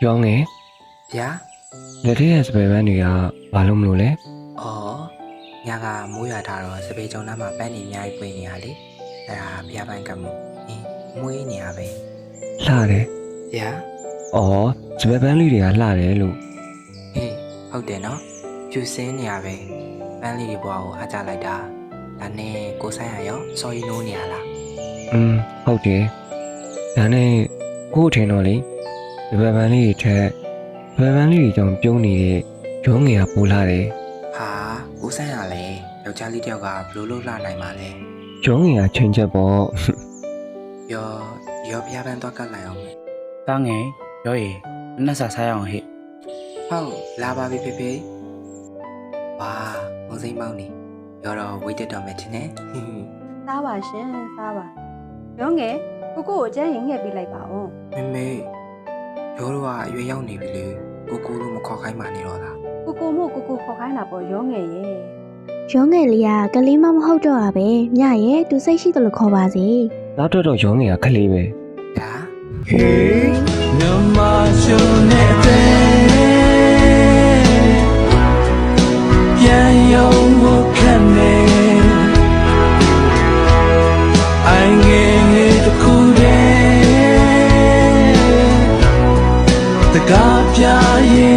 ပြောငယ် ဗျာ လက်ထက်ရဲ့စပယ်ပန်းတွေကဘာလို့မလို့လဲ အော်ညကမိုးရွာထားတော့စပယ်ကြုံသားမှာပန်းနေအများကြီးပွင့်နေရလေအဲ့ဒါဗျာပန်းကမို့မွေးနေရပဲ လှတယ် ဗျာ အော်စပယ်ပန်းလေးတွေကလှတယ်လို့ ဟေးဟုတ်တယ်နော်ဖြူစင်းနေရပဲပန်းလေးတွေဘွားကိုအားကြလိုက်တာဒါနဲ့ကိုဆိုင်ရရောစော်ရီနိုးနေရလား ဟုတ်တယ်ဒါနဲ့ကို့အထင်တော့လေစပယ်ပန်းလေးတွေထက်စပယ်ပန်းလေးတွေကြောင့်ပြုံးနေတဲ့ရုံးငယ်ကပိုလှတယ် ဟာကိုဆိုင်ရလေယောက်ျားလေးတယောက်ကဘလို့လို့လှနိုင်ပါလဲ ရုံးငယ်ကချင်းချက်ပေါ့ ရောဗျာပန်းတော့ကတ်လိုက်အောင်မယ် တားငယ်ရောရည်အနက်စာစားရအောင်ဟဲ့ ဟုတ်လာပါပြီဖေဖေဝါမုံစိမ့်မောင်းနေရောတော့ဝေးတက်တော့မယ်ထင်တယ် စားပါရှင်စားပါရုံးငယ်ကိုကိုကိုအကျန်းရင်ငှက်ပေးလိုက်ပါဦး မေမေရောတော့အရွယ်ရောက်နေပြီလေကိုကိုလို့မခေါ်ခိုင်းမှနေတော့လား ကိုကိုမို့ကိုကိုခေါ်ခိုင်းတာပေါ့ရုံးငယ်ရဲ့ ရုံးငယ်လေးကကလေးမမဟုတ်တော့တာပဲမြရဲ့သူစိတ်ရှိတယ်လို့ခေါ်ပါစေ နောက်တော့ရုံးငယ်ကခလေးပဲ ဒါ Hey, no more shunete. Yan yo mo kane. I nge the kude. The ga pya ye